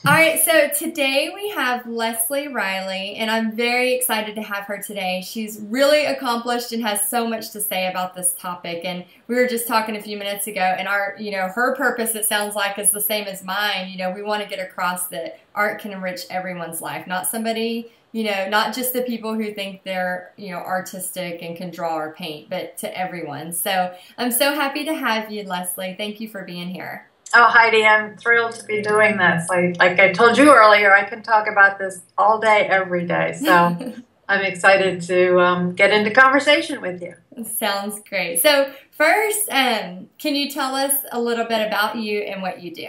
All right, so today we have Lesley Riley, and I'm very excited to have her today. She's really accomplished and has so much to say about this topic. And we were just talking a few minutes ago, and her purpose, it sounds like, is the same as mine. We want to get across that art can enrich everyone's life, not somebody, not just the people who think they're, artistic and can draw or paint, but to everyone. So I'm so happy to have you, Lesley. Thank you for being here. Oh, Heidi, I'm thrilled to be doing this. Like I told you earlier, I can talk about this all day, every day. So I'm excited to get into conversation with you. Sounds great. So first, can you tell us a little bit about you and what you do?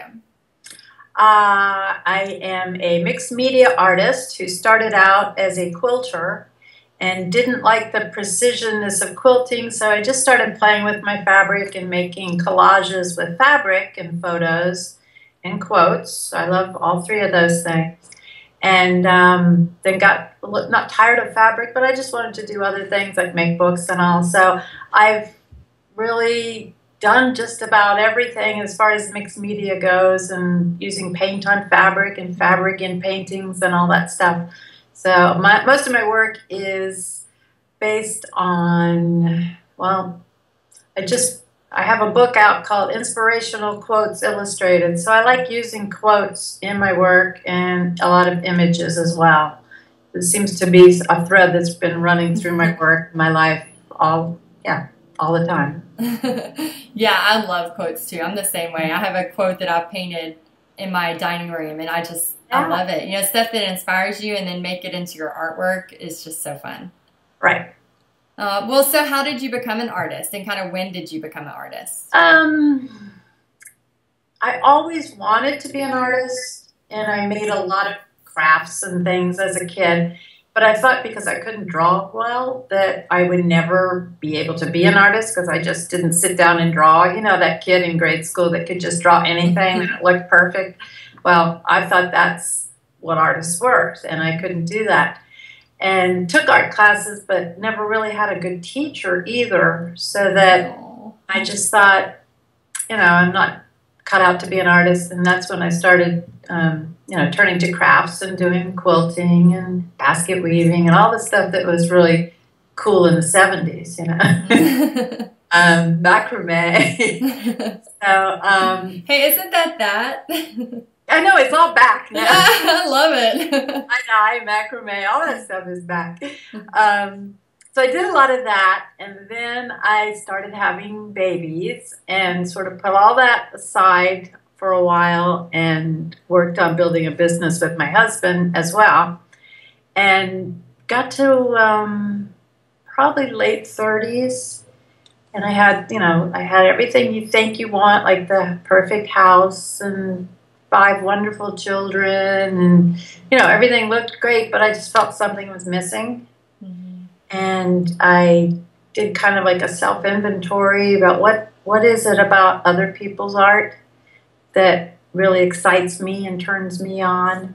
I am a mixed media artist who started out as a quilter and didn't like the precisionness of quilting, so I just started playing with my fabric and making collages with fabric and photos and quotes. I love all three of those things. And then got not tired of fabric, but I just wanted to do other things like make books and all. So I've really done just about everything as far as mixed media goes, and using paint on fabric and fabric in paintings and all that stuff. So most of my work is based on, well, I have a book out called Inspirational Quotes Illustrated. So I like using quotes in my work and a lot of images as well. It seems to be a thread that's been running through my work, my life, all the time. Yeah, I love quotes too. I'm the same way. I have a quote that I've painted in my dining room, and I Yeah. love it. Stuff that inspires you and then make it into your artwork is just so fun. Right. Well, so how did you become an artist, and kind of when did you become an artist? I always wanted to be an artist, and I made a lot of crafts and things as a kid. But I thought because I couldn't draw well that I would never be able to be an artist because I just didn't sit down and draw. You know, that kid in grade school that could just draw anything and it looked perfect. Well, I thought that's what artists were, and I couldn't do that. And took art classes, but never really had a good teacher either. So that Oh. I just thought, I'm not cut out to be an artist, and that's when I started, turning to crafts and doing quilting and basket weaving and all the stuff that was really cool in the 70s, macrame. So Hey, isn't that? I know it's all back now. I love it. I macrame, all that stuff is back. So I did a lot of that, and then I started having babies and sort of put all that aside for a while and worked on building a business with my husband as well, and got to probably late 30s, and I had everything you think you want, like the perfect house and 5 wonderful children, and everything looked great, but I just felt something was missing. And I did kind of like a self-inventory about what is it about other people's art that really excites me and turns me on.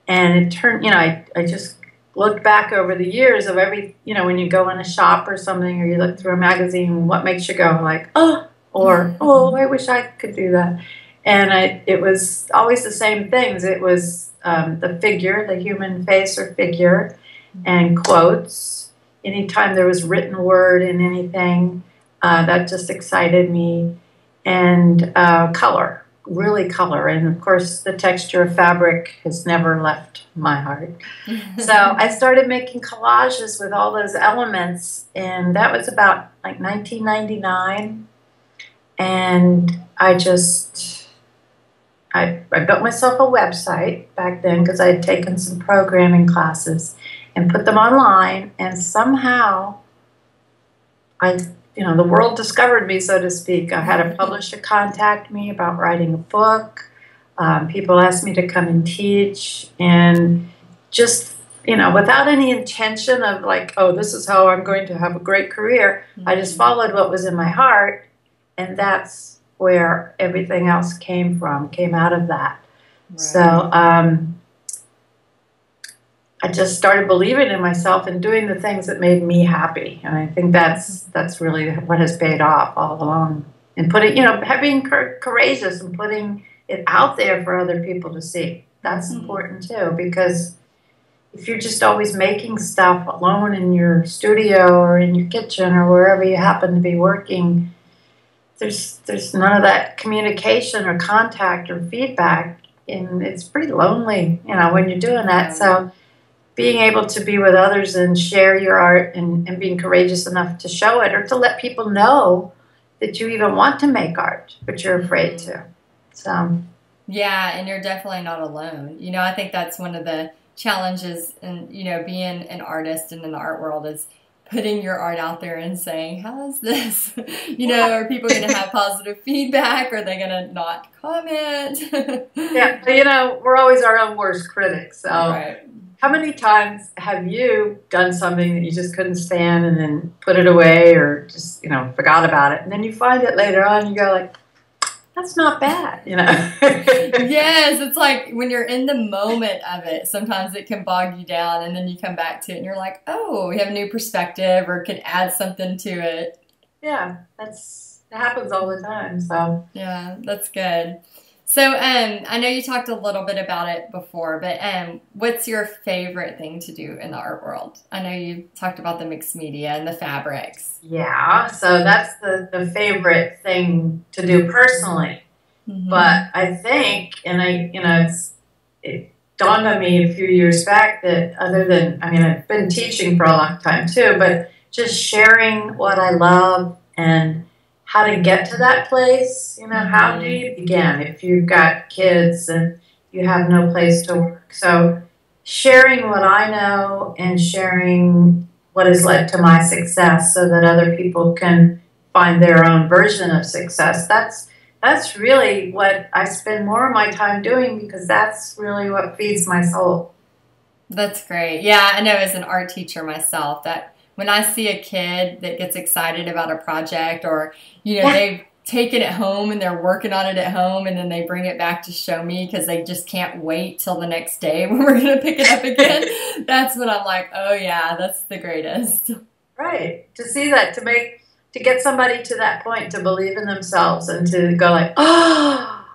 And it turned, I just looked back over the years of when you go in a shop or something, or you look through a magazine, what makes you go like, oh, or, oh, I wish I could do that. And it was always the same things. It was the figure, the human face or figure, and quotes. Anytime there was written word in anything, that just excited me. And color, really color. And of course, the texture of fabric has never left my heart. So I started making collages with all those elements, and that was about like 1999. And I built myself a website back then because I had taken some programming classes and put them online, and somehow the world discovered me, so to speak. I had a publisher contact me about writing a book. People asked me to come and teach, and just, without any intention of like, oh, this is how I'm going to have a great career, I just followed what was in my heart, and that's where everything else came out of that. Right. So I just started believing in myself and doing the things that made me happy. And I think that's really what has paid off all along. And being courageous and putting it out there for other people to see. That's important too, because if you're just always making stuff alone in your studio or in your kitchen or wherever you happen to be working, there's none of that communication or contact or feedback, and it's pretty lonely, when you're doing that. So being able to be with others and share your art and being courageous enough to show it or to let people know that you even want to make art, but you're afraid to. So yeah, and you're definitely not alone. I think that's one of the challenges in, being an artist in the art world is putting your art out there and saying, how is this? Are people going to have positive feedback? Are they going to not comment? Yeah, we're always our own worst critics. So right. How many times have you done something that you just couldn't stand and then put it away or just, forgot about it? And then you find it later on and you go like, that's not bad, Yes, it's like when you're in the moment of it, sometimes it can bog you down and then you come back to it and you're like, oh, we have a new perspective or could add something to it. Yeah, it happens all the time. So yeah, that's good. So I know you talked a little bit about it before, but what's your favorite thing to do in the art world? I know you talked about the mixed media and the fabrics. Yeah, so that's the favorite thing to do personally. Mm-hmm. But I think, and it dawned on me a few years back that I've been teaching for a long time too, but just sharing what I love and how to get to that place, how do you begin if you've got kids and you have no place to work? So sharing what I know and sharing what has led to my success so that other people can find their own version of success, that's really what I spend more of my time doing because that's really what feeds my soul. That's great. Yeah, I know as an art teacher myself that when I see a kid that gets excited about a project or, they've taken it home and they're working on it at home and then they bring it back to show me because they just can't wait till the next day when we're going to pick it up again, that's when I'm like, oh yeah, that's the greatest. Right. To see that, to get somebody to that point to believe in themselves and to go like, oh,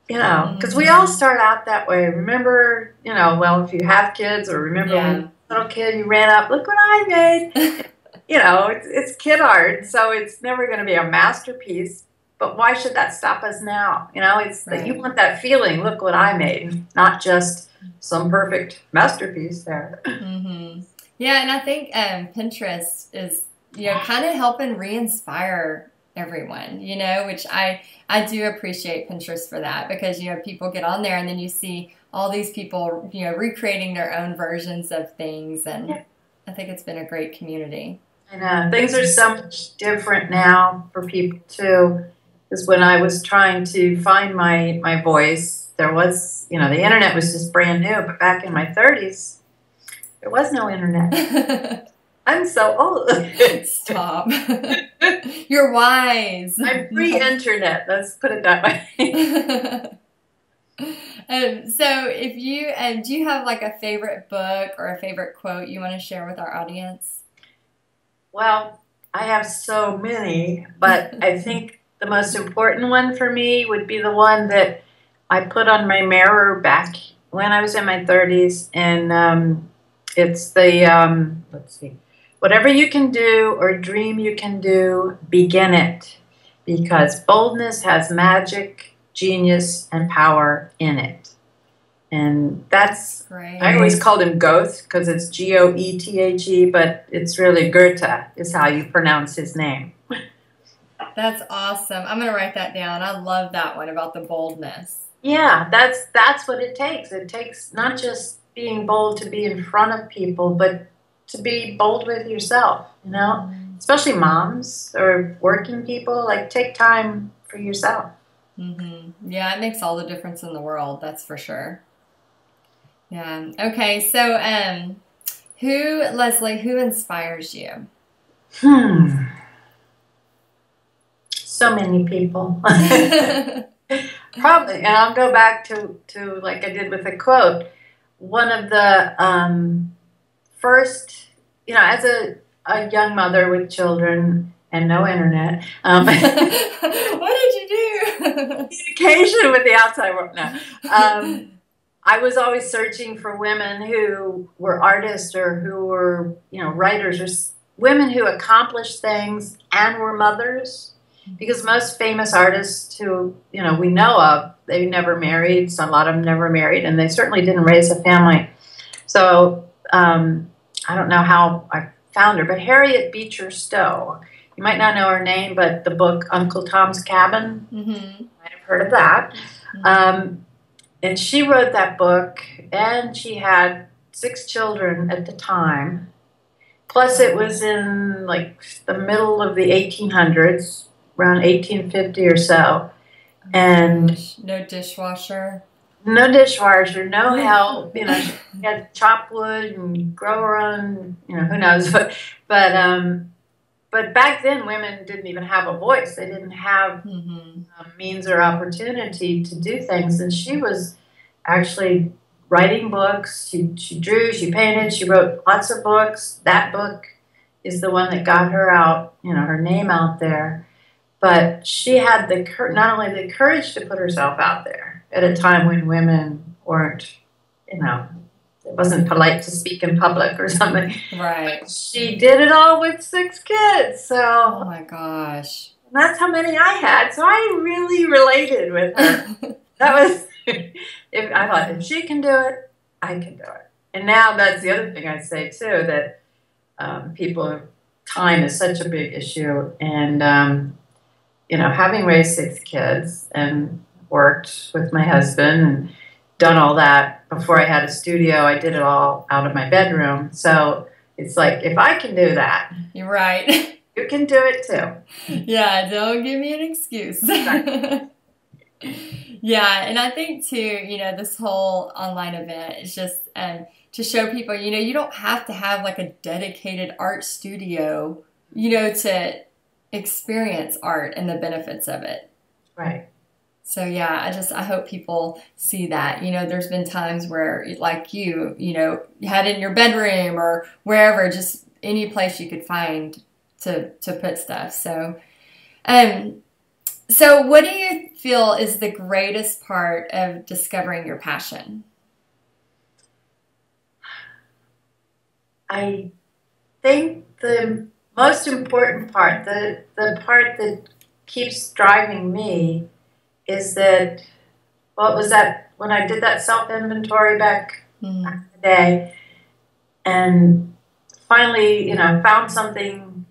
because we all start out that way. Remember, if you have kids or remember when you were a little kid, you ran up, look what I made. It's kid art, so it's never going to be a masterpiece. But why should that stop us now? It's that you want that feeling, look what I made, not just some perfect masterpiece there. Mm-hmm. Yeah, and I think Pinterest is, kind of helping re-inspire everyone, which I do appreciate Pinterest for that because, people get on there and then you see all these people, recreating their own versions of things. And I think it's been a great community. I know. Things are so much different now for people too. Because when I was trying to find my voice, there was, the internet was just brand new. But back in my 30s, there was no internet. I'm so old. Stop. You're wise. I'm pre-internet. Let's put it that way. So if you, do you have like a favorite book or a favorite quote you want to share with our audience? Well, I have so many, but I think the most important one for me would be the one that I put on my mirror back when I was in my 30s, and it's the, let's see, whatever you can do or dream you can do, begin it, because boldness has magic, genius, and power in it. And that's, great. I always called him Goethe because it's Goethe, but it's really Goethe is how you pronounce his name. That's awesome. I'm going to write that down. I love that one about the boldness. Yeah, that's what it takes. It takes not just being bold to be in front of people, but to be bold with yourself, especially moms or working people, like take time for yourself. Mm-hmm. Yeah, it makes all the difference in the world. That's for sure. Yeah. Okay. So, Lesley, who inspires you? So many people. Probably, and I'll go back to like I did with the quote. One of the first, as a young mother with children and no internet. What did you do? Communication with the outside world. No. I was always searching for women who were artists or who were, writers or women who accomplished things and were mothers. Because most famous artists who, we know of, they never married. So a lot of them never married, and they certainly didn't raise a family. So I don't know how I found her, but Harriet Beecher Stowe. You might not know her name, but the book Uncle Tom's Cabin, you might have heard of that. And she wrote that book, and she had 6 children at the time. Plus, it was in like the middle of the 1800s, around 1850 or so. And no dishwasher. No dishwasher, no help. She had to chop wood and grow her own, who knows. But back then, women didn't even have a voice. They didn't have means or opportunity to do things. And she was actually writing books. She drew, she painted, she wrote lots of books. That book is the one that got her out, her name out there. But she had not only the courage to put herself out there at a time when women weren't, it wasn't polite to speak in public or something. Right. But she did it all with 6 kids. So, oh my gosh. That's how many I had. So I really related with her. That was, I thought, if she can do it, I can do it. And now that's the other thing I'd say too, that time is such a big issue. And, having raised 6 kids and worked with my husband and done all that before I had a studio, I did it all out of my bedroom. So it's like, if I can do that, you're right. You can do it too. Yeah, don't give me an excuse. Exactly. Yeah, and I think too, this whole online event is just to show people, you don't have to have like a dedicated art studio, to experience art and the benefits of it. Right. So yeah, I hope people see that. There's been times where, like you had it in your bedroom or wherever, just any place you could find to put stuff. So, so what do you feel is the greatest part of discovering your passion? I think the most important part, the part that keeps driving me, is that, well, it was that when I did that self-inventory back in the day, and finally, found something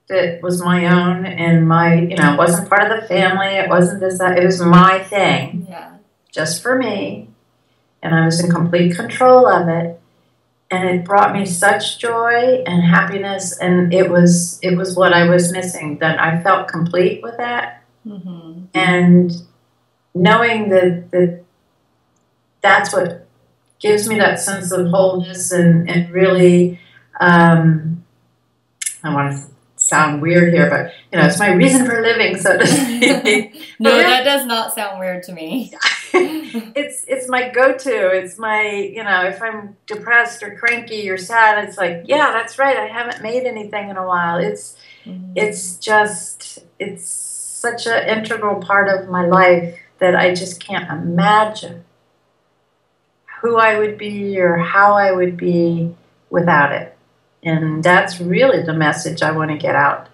that was my own and it wasn't part of the family, it wasn't this, that, it was my thing, just for me, and I was in complete control of it. And it brought me such joy and happiness, and it was what I was missing. That I felt complete with that, and knowing that that's what gives me that sense of wholeness and really, I want to sound weird here, but it's my reason for living, so to speak. No, that does not sound weird to me. It's my go-to. It's my, if I'm depressed or cranky or sad, it's like, yeah, that's right. I haven't made anything in a while. It's such an integral part of my life that I just can't imagine who I would be or how I would be without it. And that's really the message I want to get out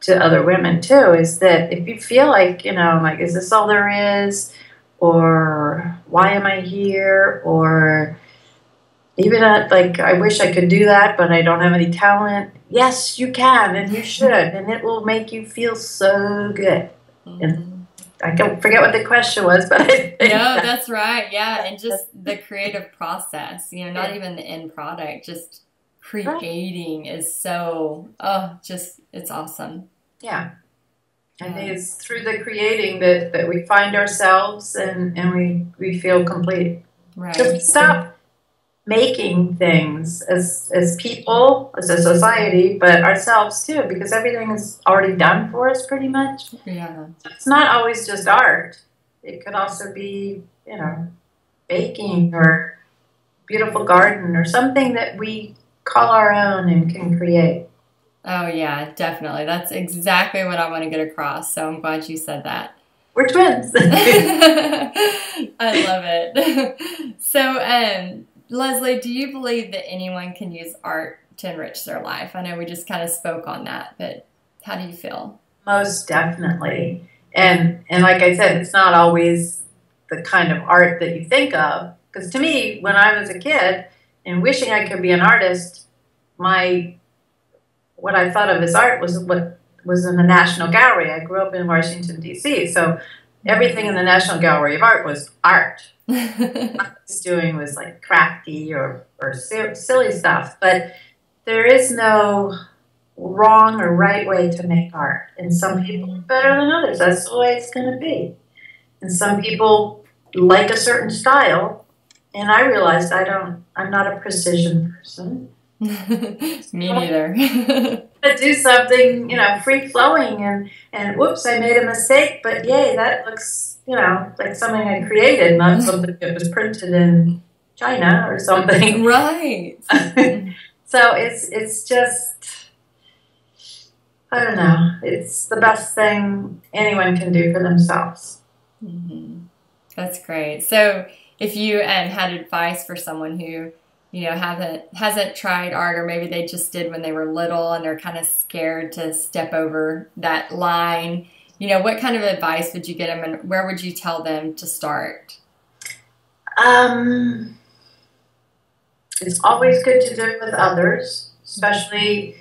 to other women too, is that if you feel like, is this all there is? Or why am I here? Or even I wish I could do that, but I don't have any talent. Yes, you can, and you should, and it will make you feel so good. And I don't forget what the question was, but I think that's right. Yeah, and just the creative process, not even the end product, just creating is so, it's awesome. Yeah. I think it's through the creating that we find ourselves and we feel complete. Right. So we stop making things as people, as a society, but ourselves too, because everything is already done for us pretty much. Yeah. So it's not always just art. It could also be, baking or beautiful garden or something that we call our own and can create. Oh, yeah, definitely. That's exactly what I want to get across. So I'm glad you said that. we're twins. I love it. So, Lesley, do you believe that anyone can use art to enrich their life? I know we just kind of spoke on that, but how do you feel? Most definitely. And like I said, it's not always the kind of art that you think of. Because to me, when I was a kid and wishing I could be an artist, what I thought of as art was what was in the National Gallery. I grew up in Washington, D.C., so everything in the National Gallery of Art was art. What I was doing was like crafty or silly stuff. But there is no wrong or right way to make art. And some people are better than others. That's the way it's going to be. And some people like a certain style. And I realized I'm not a precision person. Me neither. To do something, free flowing and whoops, I made a mistake, but yay, that looks, like something I created, not something that was printed in China or something. Right. So it's just, I don't know, it's the best thing anyone can do for themselves. Mm-hmm. That's great. So if you had advice for someone who hasn't tried art, or maybe they just did when they were little and they're kind of scared to step over that line, what kind of advice would you give them, and where would you tell them to start? It's always good to do it with others, especially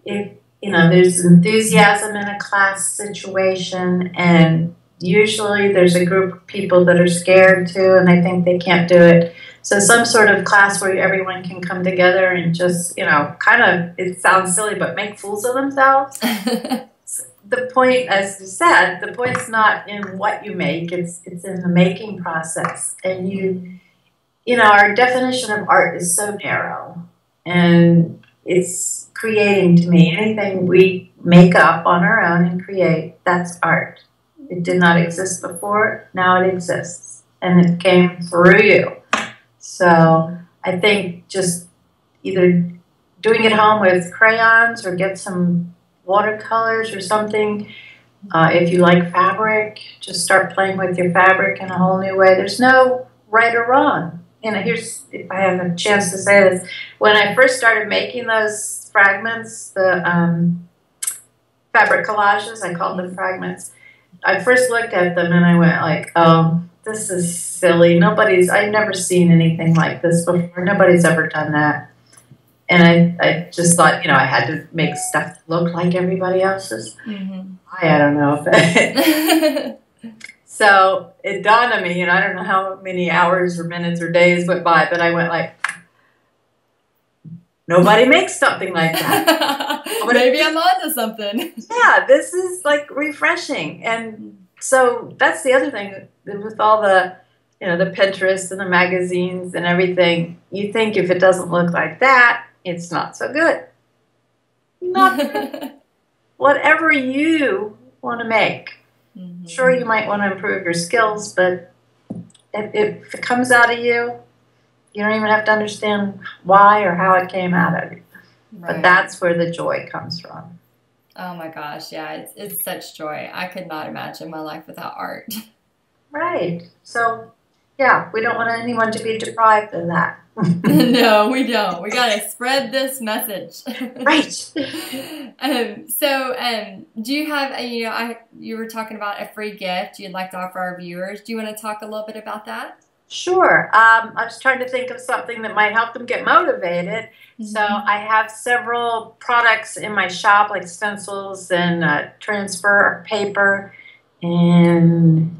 if, there's enthusiasm in a class situation, and usually there's a group of people that are scared too, and they think they can't do it. So some sort of class where everyone can come together and just, kind of, it sounds silly, but make fools of themselves. The point, as you said, the point's not in what you make, it's in the making process. And our definition of art is so narrow, and it's creating to me. Anything we make up on our own and create, that's art. It did not exist before, now it exists, and it came through you. So I think just either doing it home with crayons or get some watercolors or something. If you like fabric, just start playing with your fabric in a whole new way. There's no right or wrong. Here's, if I have a chance to say this, when I first started making those fragments, the fabric collages, I called them fragments, I first looked at them and I went like, oh, this is silly. I've never seen anything like this before. Nobody's ever done that. And I just thought, I had to make stuff that looked like everybody else's. Mm-hmm. I don't know if So it dawned on me, I don't know how many hours or minutes or days went by, but I went like, nobody makes something like that. Maybe I'm onto something. Yeah, this is like refreshing. And so that's the other thing with all the, the Pinterest and the magazines and everything. You think if it doesn't look like that, it's not so good. Not good. Whatever you want to make. Mm-hmm. Sure, you might want to improve your skills, but if it comes out of you, you don't even have to understand why or how it came out of you. Right. But that's where the joy comes from. Oh my gosh, yeah, it's such joy. I could not imagine my life without art. Right. So, yeah, we don't want anyone to be deprived of that. No, we don't. We got to spread this message. Right. Do you have, you were talking about a free gift you'd like to offer our viewers. Do you want to talk a little bit about that? Sure. I was trying to think of something that might help them get motivated. Mm-hmm. So I have several products in my shop, like stencils and transfer paper and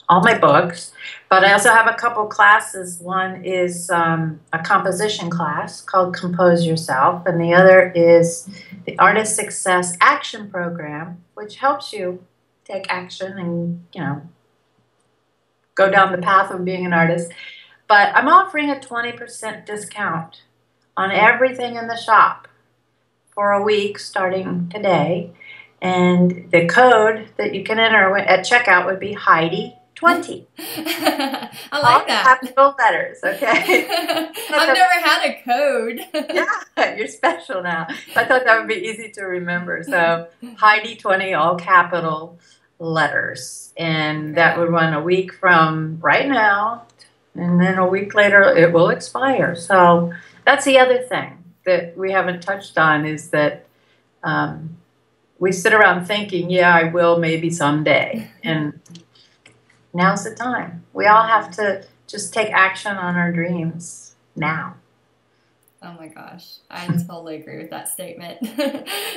all my books. But I also have a couple classes. One is a composition class called Compose Yourself, and the other is the Artist Success Action Program, which helps you take action and, go down the path of being an artist. But I'm offering a 20% discount on everything in the shop for a week starting today. And the code that you can enter at checkout would be Heidi 20. I like that. Capital letters, okay? I've never had a code. Yeah, you're special now. I thought that would be easy to remember. So Heidi 20, all capital. letters. And that would run a week from right now, and then a week later it will expire. So that's the other thing that we haven't touched on, is that we sit around thinking, yeah, I will maybe someday. And now's the time. We all have to just take action on our dreams now. Oh my gosh, I totally agree with that statement.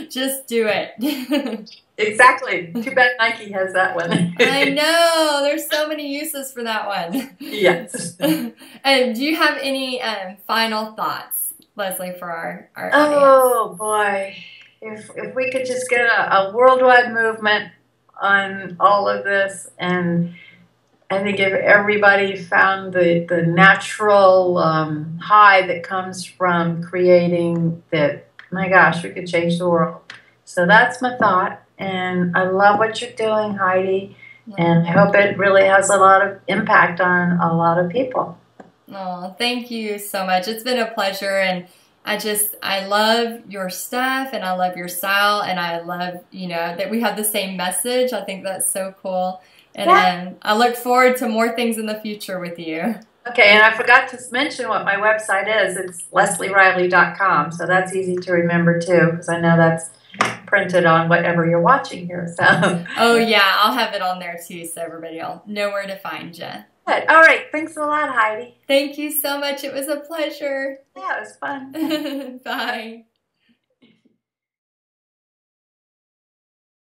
Just do it. Exactly. Too bad Nike has that one. I know. There's so many uses for that one. Yes. And do you have any final thoughts, Lesley, for our audience? Oh boy. If we could just get a worldwide movement on all of this, and I think if everybody found the natural high that comes from creating, that, my gosh, we could change the world. So that's my thought. And I love what you're doing, Heidi. And I hope it really has a lot of impact on a lot of people. Oh, thank you so much. It's been a pleasure. And I love your stuff, and I love your style, and I love, that we have the same message. I think that's so cool. And I look forward to more things in the future with you. Okay, and I forgot to mention what my website is. It's lesleyriley.com, so that's easy to remember too, because I know that's printed on whatever you're watching here. So. Oh yeah, I'll have it on there too, so everybody will know where to find you. Good. All right, thanks a lot, Heidi. Thank you so much. It was a pleasure. Yeah, it was fun. Bye.